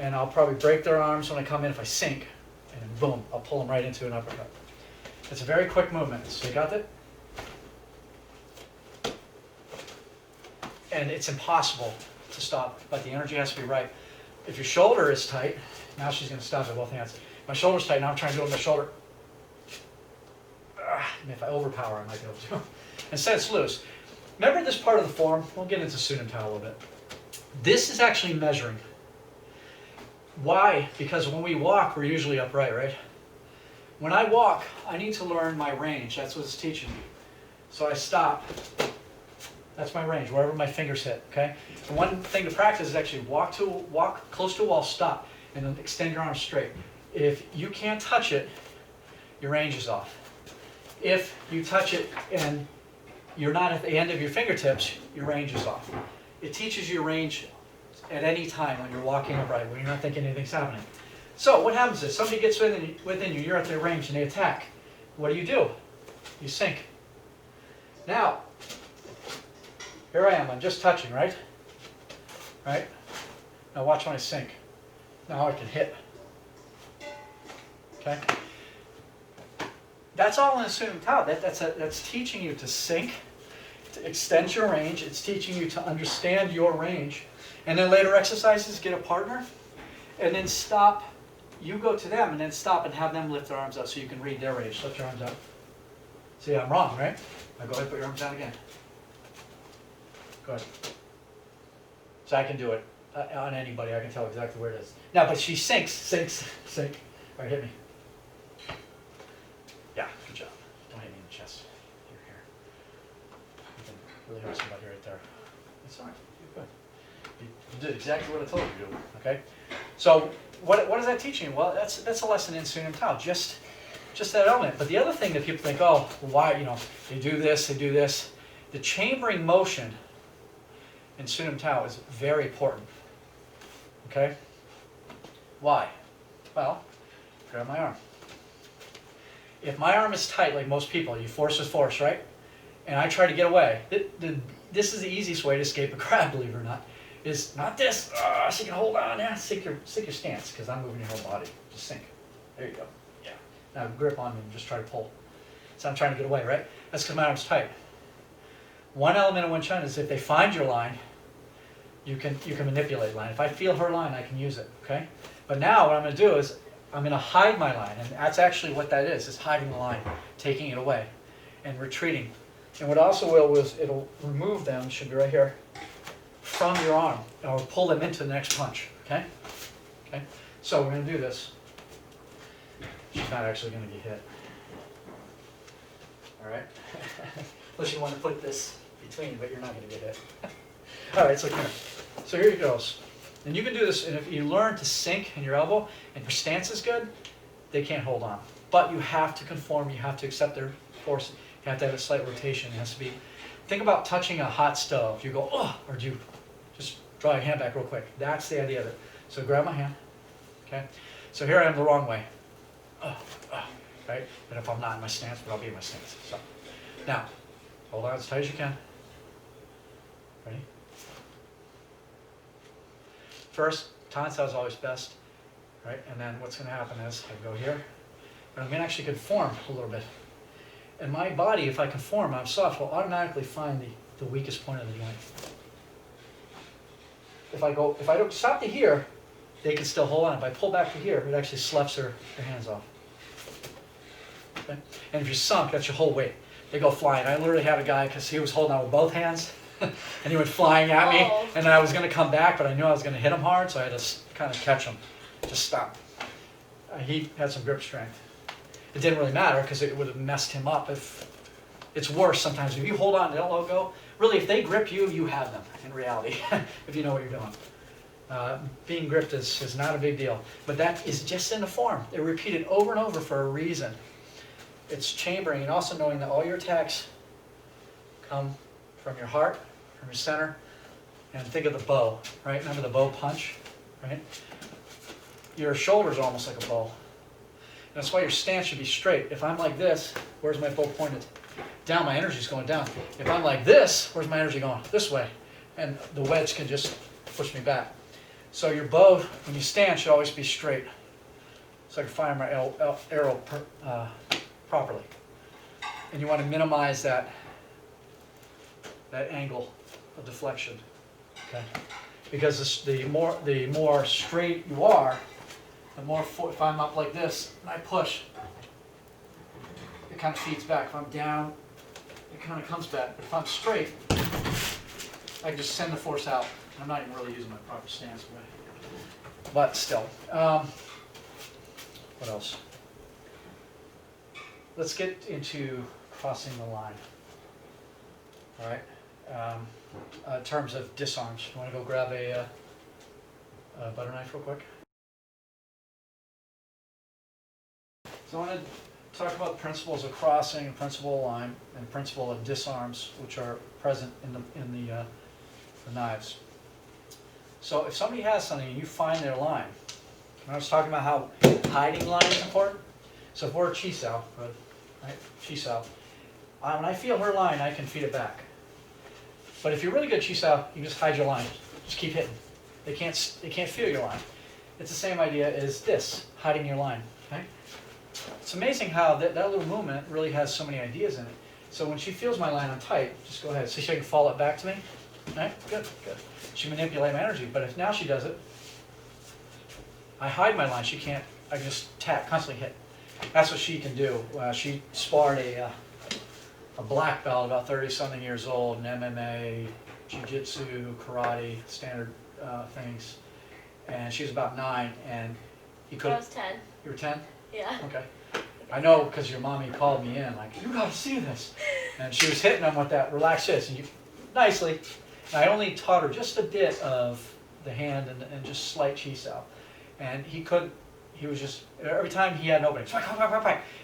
And I'll probably break their arms when I come in if I sink. And then boom, I'll pull them right into an uppercut. It's a very quick movement. So you got that? And it's impossible to stop, but the energy has to be right. If your shoulder is tight, now she's going to stop with both hands. My shoulder's tight, now I'm trying to do it with my shoulder. And if I overpower, I might be able to. Instead, it's loose. Remember this part of the form? We'll get into Siu Nim Tao a little bit. This is actually measuring. Why? Because when we walk, we're usually upright, right? When I walk, I need to learn my range. That's what it's teaching me. So I stop. That's my range, wherever my fingers hit, okay? And one thing to practice is actually walk close to a wall, stop, and then extend your arms straight. If you can't touch it, your range is off. If you touch it and you're not at the end of your fingertips, your range is off. It teaches you range at any time when you're walking upright, when you're not thinking anything's happening. So what happens is somebody gets within you, you're at their range, and they attack. What do? You sink. Now, here I am, I'm just touching, right? Right? Now watch when I sink. Now I can hit. Okay? That's all in the Siu Nim Tao. That's teaching you to sink, to extend your range. It's teaching you to understand your range. And then later exercises, get a partner, and then stop. You go to them, and then stop and have them lift their arms up so you can read their range. Lift your arms up. See, I'm wrong, right? Now go ahead and put your arms down again. Go ahead. So I can do it on anybody. I can tell exactly where it is. Now, but she sinks. All right, hit me. Yeah, good job. Don't hit me in the chest. Here. You can really hurt somebody right there. It's all right. You're good. You did exactly what I told you to do. Okay. So what is that teaching you? Well, that's a lesson in Siu Nim Tao. Just that element. But the other thing that people think, oh, why? They do this. The chambering motion in Siu Nim Tao is very important. Okay? Why? Well, grab my arm. If my arm is tight, like most people, you force with force, right? And I try to get away. This is the easiest way to escape a grab, believe it or not. Is not this, so you can hold on, yeah, sink your stance, because I'm moving your whole body. Just sink. There you go. Yeah. Now grip on me and just try to pull. So I'm trying to get away, right? That's because my arm's tight. One element of Wing Chun is if they find your line, you can manipulate line. If I feel her line, I can use it, okay? But now what I'm going to do is I'm going to hide my line, and that's actually what that is hiding the line, taking it away, and retreating. And what also will is it'll remove them, should be right here, from your arm, or pull them into the next punch, okay? Okay? So we're going to do this. she's not actually going to get hit. All right? Unless you want to put this between, but you're not going to get hit. All right, so here. So here it goes. And you can do this, and if you learn to sink in your elbow and your stance is good, they can't hold on. But you have to conform, you have to accept their force, you have to have a slight rotation. It has to be, think about touching a hot stove. You go, oh, or do you just draw your hand back real quick. That's the idea of it. So grab my hand, okay? So here I am the wrong way, right? And if I'm not in my stance, but I'll be in my stance. So now, hold on as tight as you can. Ready? First, Tansa is always best, right? And then what's going to happen is I go here, and I'm going to actually conform a little bit. And my body, if I conform, I'm soft, will automatically find the weakest point of the joint. If I don't stop to here, they can still hold on. If I pull back to here, it actually slaps their hands off. Okay? And if you're sunk, that's your whole weight. They go flying. I literally had a guy, because he was holding on with both hands, and he went flying at me, and I was going to come back, but I knew I was going to hit him hard, so I had to kind of catch him. Just stop. He had some grip strength. It didn't really matter, because it would have messed him up. If it's worse sometimes. If you hold on and don't let go, really, if they grip you, you have them, in reality, if you know what you're doing. Being gripped is not a big deal, but that is just in the form. They're repeated over and over for a reason. It's chambering, and also knowing that all your attacks come from your heart, from your center, and think of the bow, right? Remember the bow punch, right? Your shoulders are almost like a bow. And that's why your stance should be straight. If I'm like this, where's my bow pointed? Down, my energy's going down. If I'm like this, where's my energy going? This way. And the wedge can just push me back. So your bow, when you stand, should always be straight. So I can fire my arrow properly. And you want to minimize that angle of deflection, okay? Because the more straight you are, the more, if I'm up like this and I push, it kind of feeds back. If I'm down, it kind of comes back. But if I'm straight, I can just send the force out. I'm not even really using my proper stance, but still. What else? Let's get into crossing the line. All right. In terms of disarms, you want to go grab a butter knife real quick? So I want to talk about principles of crossing, and principle of line, and principle of disarms, which are present in the knives. So if somebody has something and you find their line, and I was talking about how hiding line is important. So if we're a Chisao, right? Chisao, when I feel her line, I can feed it back. But if you're really good at Chisao, you can just hide your line. Just keep hitting. They can't feel your line. It's the same idea as this, hiding your line. Okay? It's amazing how that little movement really has so many ideas in it. So when she feels my line, I'm tight. Just go ahead. See, she can fall it back to me. Right? Good, good. She manipulates my energy. But if now she does it, I hide my line. She can't. I can just tap, constantly hit. That's what she can do. She sparred a black belt, about 30-something years old, in MMA, jiu-jitsu, karate, standard things. And she was about 9, and he could. I was 10. You were 10? Yeah. Okay. I know because your mommy called me in, like, you gotta see this. And she was hitting him with that relaxed fist, and nicely. And I only taught her just a bit of the hand and just slight Chisao. And he couldn't. He was just, every time he had an opening,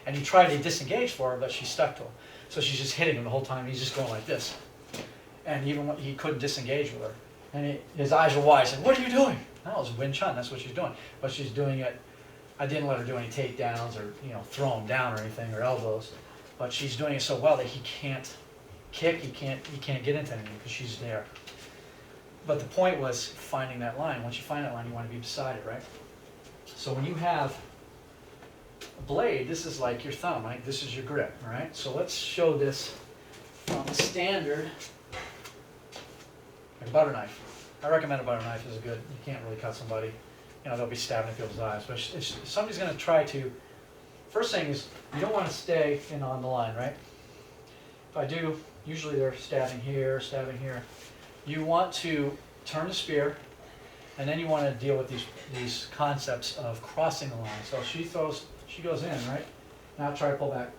and he tried to disengage for her, but she stuck to him. So she's just hitting him the whole time. He's just going like this. And even when he couldn't disengage with her. And his eyes were wide. He said, what are you doing? No, it was Wing Chun. That's what she's doing. But she's doing it. I didn't let her do any takedowns or throw him down or anything, or elbows. But she's doing it so well that he can't kick. He can't get into anything because she's there. But the point was finding that line. Once you find that line, you want to be beside it, right? So when you have a blade, this is like your thumb, right? This is your grip, all right? So let's show this from a standard, like a butter knife. I recommend a butter knife is good. You can't really cut somebody. They'll be stabbing people's eyes. But if somebody's going to try to, first thing is you don't want to stay in on the line, right? If I do, usually they're stabbing here, stabbing here. You want to turn the spear, and then you want to deal with these concepts of crossing the line. So she throws she goes in, right? Now try to pull back.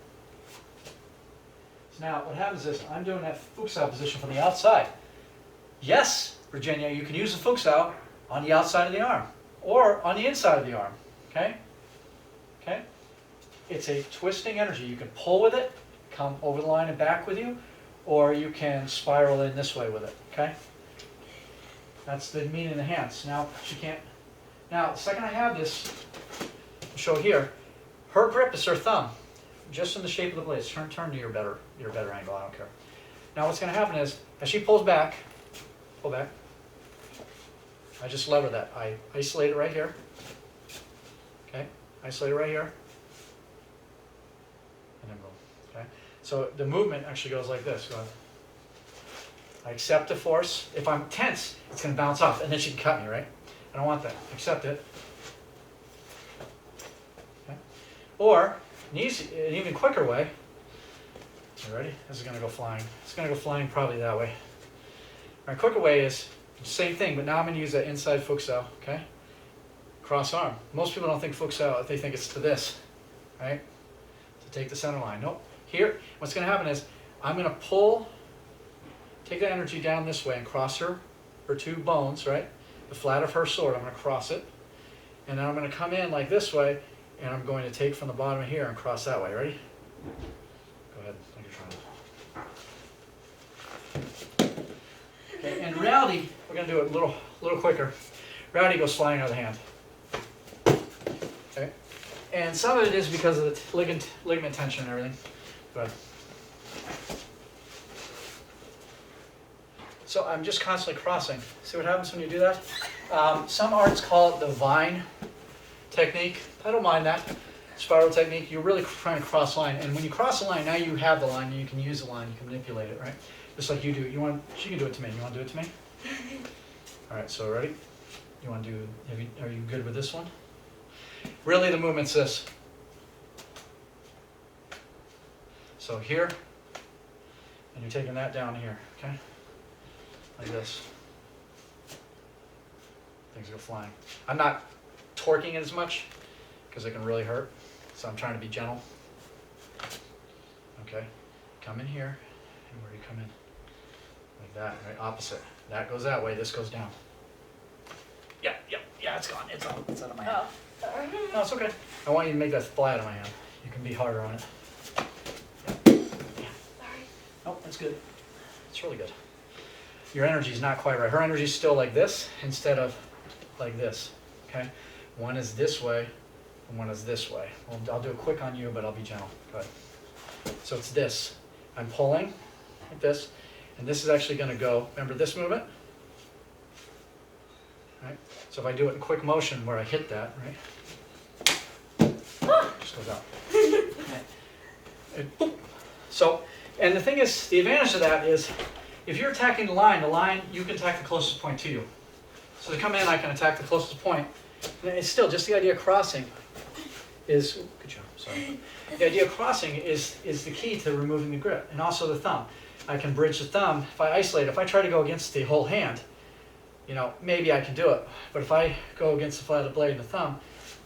So now what happens is I'm doing that FOOK style position from the outside. Yes, Virginia, you can use the FOOK style on the outside of the arm or on the inside of the arm, okay? Okay? It's a twisting energy. You can pull with it, come over the line and back with you, or you can spiral in this way with it, okay? That's the meaning of the hands. Now, she can't. Now, the second I have this, I'll show here, her grip is her thumb, just in the shape of the blades. Turn to your better angle, I don't care. Now, what's going to happen is, as she pulls back, pull back, I just lever that. I isolate it right here, okay? Isolate it right here, and then boom, okay? So the movement actually goes like this. Go ahead. I accept the force. If I'm tense, it's going to bounce off, and then she can cut me, right? I don't want that. Accept it. Okay. Or, an even quicker way. You ready? This is going to go flying. It's going to go flying probably that way. All right, quicker way is same thing, but now I'm going to use that inside FOOK style, okay? Cross arm. Most people don't think FOOK style, they think it's to this, right? To take the center line. Nope. Here, what's going to happen is I'm going to pull, take the energy down this way and cross her two bones, right? The flat of her sword, I'm going to cross it. And then I'm going to come in like this way, and I'm going to take from the bottom of here and cross that way. Ready? Go ahead, like you're trying to. Okay, in reality, we're going to do it a little quicker. Reality goes flying out of the hand. Okay? And some of it is because of the ligament tension and everything. But so I'm just constantly crossing. See what happens when you do that? Some arts call it the vine technique. I don't mind that. Spiral technique, you're really trying to cross line. And when you cross the line, now you have the line, and you can use the line, you can manipulate it, right? Just like you do. She can do it to me. You want to do it to me? All right, so ready? You want to do, are you good with this one? Really, the movement's this. So here, and you're taking that down here, okay? Like this. Things go flying. I'm not torquing it as much because it can really hurt. So I'm trying to be gentle. Okay. Come in here. And where do you come in? Like that, right? Opposite. That goes that way. This goes down. Yeah, it's gone. It's out of my hand. Oh, sorry. No, it's okay. I want you to make that fly out of my hand. You can be harder on it. Sorry. Nope, that's good. It's really good. Your energy is not quite right. Her energy is still like this instead of like this, okay? One is this way, and one is this way. Well, I'll do it quick on you, but I'll be gentle. Go ahead. So it's this. I'm pulling like this, and this is actually going to go, remember this movement? Right? So if I do it in quick motion where I hit that, right? Just goes out. Okay. So, and the thing is, the advantage of that is, if you're attacking the line, you can attack the closest point to you. So to come in, I can attack the closest point. And it's still, just the idea of crossing is, good job, sorry. The idea of crossing is the key to removing the grip, and also the thumb. I can bridge the thumb. If I isolate, if I try to go against the whole hand, maybe I can do it. But if I go against the flat of the blade and the thumb,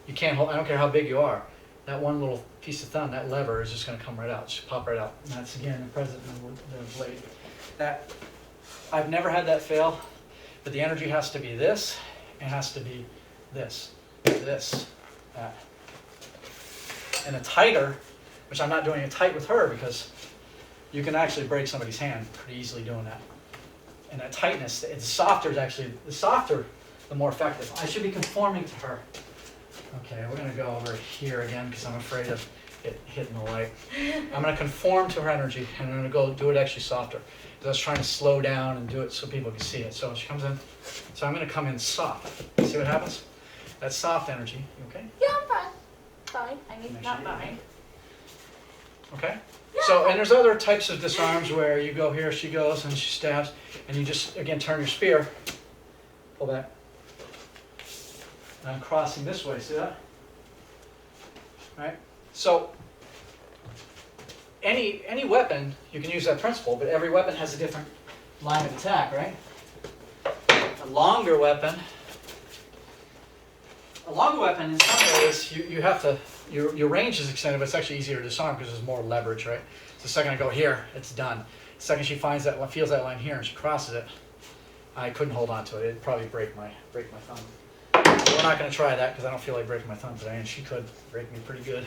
you can't hold, I don't care how big you are. That one little piece of thumb, that lever is just going to come right out, just pop right out. And that's, again, the present of the blade. That, I've never had that fail, but the energy has to be this, it has to be this, that. And a tighter, which I'm not doing it tight with her because you can actually break somebody's hand pretty easily doing that. And that tightness, the softer is actually, the softer, the more effective. I should be conforming to her. Okay, we're gonna go over here again because I'm afraid of it hitting the light. I'm gonna conform to her energy and I'm gonna go do it actually softer. I was trying to slow down and do it so people can see it. So she comes in. So I'm going to come in soft. See what happens? That's soft energy. You okay? Yeah, I'm fine. Fine. I mean, Make not sure you're fine. Okay? So, and there's other types of disarms where you go here, she goes, and she stabs, and you just, again, turn your spear. Pull back. And I'm crossing this way. See that? Right? So, any weapon, you can use that principle, but every weapon has a different line of attack, right? A longer weapon in some ways, you have to your range is extended, but it's actually easier to disarm because there's more leverage, right? So the second I go here, it's done. The second she finds that, feels that line here, and she crosses it, I couldn't hold on to it. It'd probably break my thumb. So we're not going to try that because I don't feel like breaking my thumb today, and she could break me pretty good.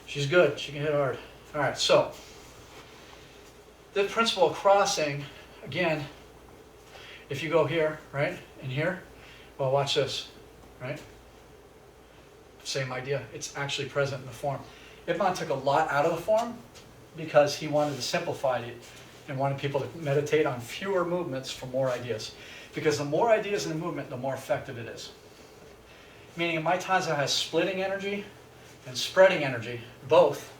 She's good. She can hit hard. All right, so the principle of crossing, again, if you go here, right, and here, well, watch this, right? Same idea. It's actually present in the form. Ibn took a lot out of the form because he wanted to simplify it and wanted people to meditate on fewer movements for more ideas. Because the more ideas in the movement, the more effective it is. Meaning if my tanza has splitting energy and spreading energy, both,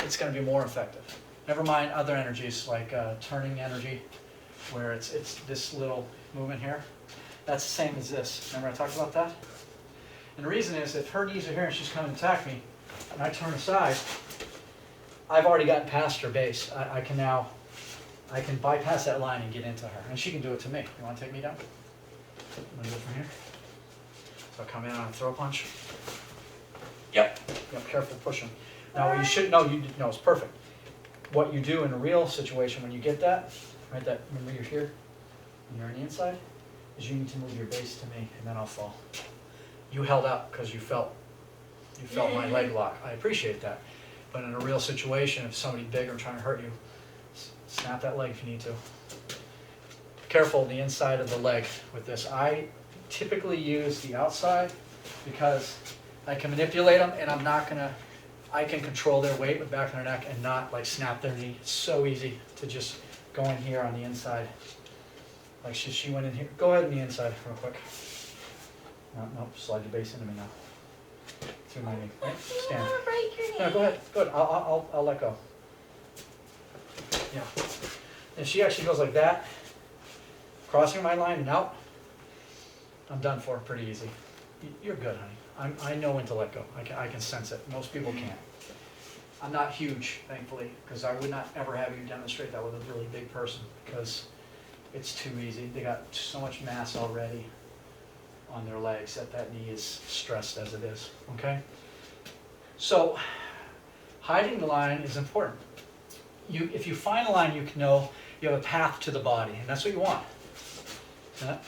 it's going to be more effective. Never mind other energies like turning energy, where it's this little movement here. That's the same as this. Remember I talked about that? And the reason is if her knees are here and she's coming to attack me, and I turn aside, I've already gotten past her base. I can bypass that line and get into her. And she can do it to me. You want to take me down? I'm going to go from here. So I'll come in on a throw punch. Yep, careful pushing. Now what you should know, it's perfect. What you do in a real situation when you get that, right, that, remember you're here, and you're on the inside, is you need to move your base to me, and then I'll fall. You held up because you felt my leg lock. I appreciate that. But in a real situation, if somebody bigger trying to hurt you, snap that leg if you need to. Careful the inside of the leg with this. I typically use the outside because I can manipulate them and I can control their weight with the back of their neck and not like snap their knee. It's so easy to just go in here on the inside. Like she went in here. Go ahead on the inside real quick. No, slide your base into me now. Through my knee. Right? Stand. I don't want to break your knee. No, go ahead. Good. I'll let go. Yeah. And she actually goes like that, crossing my line and out. I'm done for. Pretty easy. You're good, honey. I know when to let go. I can sense it. Most people can't. I'm not huge, thankfully, because I would not ever have you demonstrate that with a really big person because it's too easy. They got so much mass already on their legs that knee is stressed as it is, okay? So hiding the line is important. If you find a line, you can know you have a path to the body, and that's what you want. Yeah?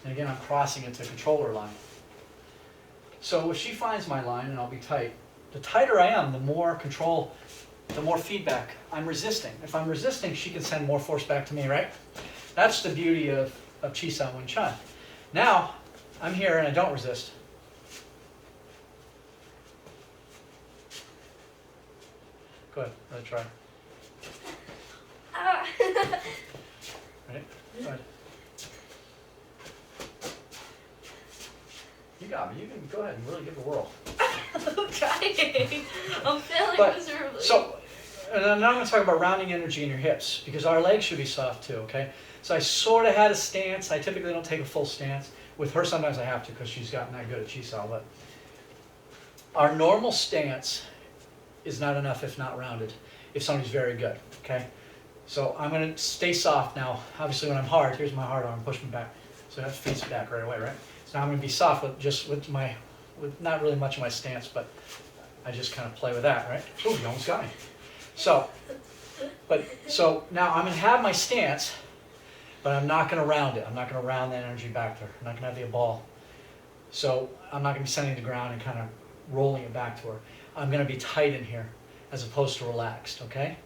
And again, I'm crossing it to control her line. So if she finds my line, and I'll be tight, the tighter I am, the more control, the more feedback. I'm resisting. If I'm resisting, she can send more force back to me, right? That's the beauty of Chi-San Wing Chun. Now, I'm here and I don't resist. Go ahead, let it try. Ready? Go ahead. You got me. You can go ahead and really give it a whirl. I'm trying. I'm failing miserably. So, and now I'm going to talk about rounding energy in your hips because our legs should be soft too, okay? So I sort of had a stance. I typically don't take a full stance. With her, sometimes I have to because she's gotten that good at Chi-Sao. But our normal stance is not enough if not rounded, if somebody's very good, okay? So I'm going to stay soft now. Obviously, when I'm hard, here's my hard arm, push me back. So that feeds back right away, right? So now I'm going to be soft with not really much of my stance, but I just kind of play with that, right? Ooh, you almost got me. So now I'm going to have my stance, but I'm not going to round it. I'm not going to round the energy back to her. I'm not going to have the ball. So I'm not going to be sending it to the ground and kind of rolling it back to her. I'm going to be tight in here as opposed to relaxed, okay?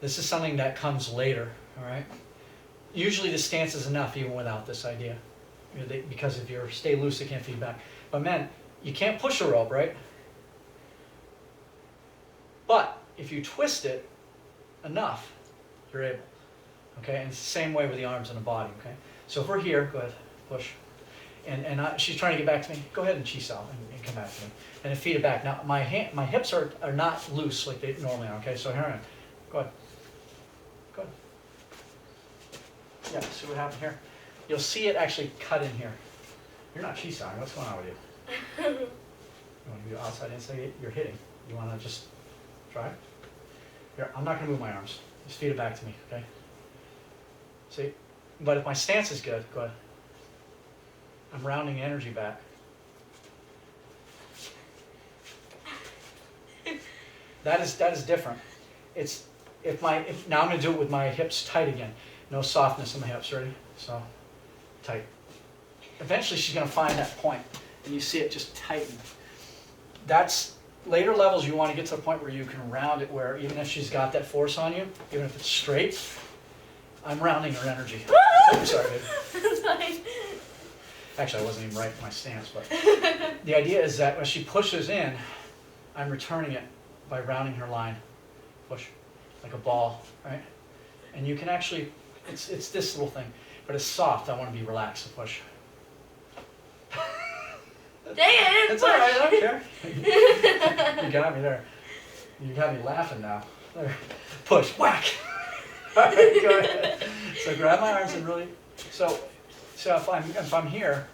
This is something that comes later, all right? Usually the stance is enough even without this idea. Because if you stay loose, it can't feed back. But men, you can't push a rope, right? But if you twist it enough, you're able. Okay, and it's the same way with the arms and the body, okay? So if we're here, go ahead, push. And she's trying to get back to me. Go ahead and Chi-Sao and come back to me. And then feed it back. Now, my hips are not loose like they normally are, okay? So here I am. Go ahead. Go ahead. Yeah, see what happened here? You'll see it actually cut in here. You're not Chi-Sao. What's going on with you? You want to do outside, inside? You're hitting. You want to just try? Here, I'm not going to move my arms. Just feed it back to me, okay? See? But if my stance is good, go ahead. I'm rounding energy back. That is different. It's now I'm going to do it with my hips tight again. No softness in the hips. Ready? So tight. Eventually she's going to find that point, and you see it just tighten. That's later levels. You want to get to the point where you can round it, where even if she's got that force on you, even if it's straight, I'm rounding her energy. Oops, sorry, babe. That's fine. Actually, I wasn't even right in my stance, but the idea is that when she pushes in, I'm returning it by rounding her line. Push, like a ball, right? And you can actually, it's this little thing, but it's soft. I want to be relaxed and push. Dang it! It's all right, I don't care. You got me there. You got me laughing now. There. Push, whack. All right, go ahead. So grab my arms and really, so if I'm here,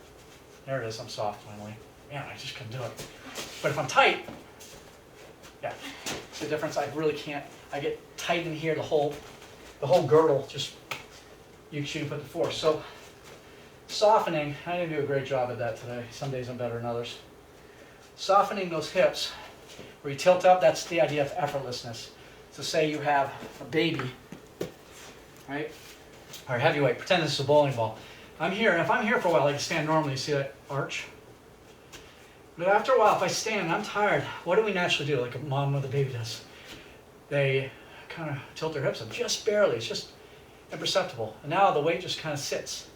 there it is, I'm soft finally. Man, I just couldn't do it. But if I'm tight, yeah, it's the difference. I really can't, I get tight in here, the whole girdle, just, you can put the force. So softening, I didn't do a great job at that today. Some days I'm better than others. Softening those hips, where you tilt up, that's the idea of effortlessness. So say you have a baby, right? Or a heavyweight, pretend this is a bowling ball. I'm here, and if I'm here for a while, I can stand normally. You see that arch? But after a while, if I stand and I'm tired, what do we naturally do, like a mom with a baby does? They kind of tilt their hips up, just barely. It's just imperceptible. And now the weight just kind of sits.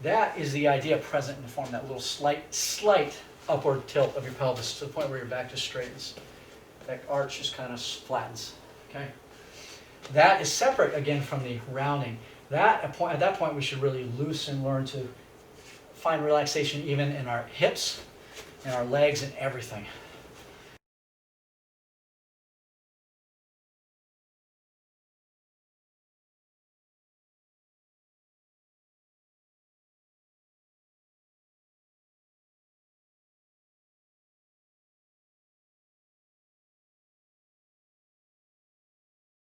That is the idea present in the form, that little slight upward tilt of your pelvis to the point where your back just straightens. That arch just kind of flattens. Okay? That is separate, again, from the rounding. At that point, we should really loosen, learn to find relaxation even in our hips, and our legs, and everything.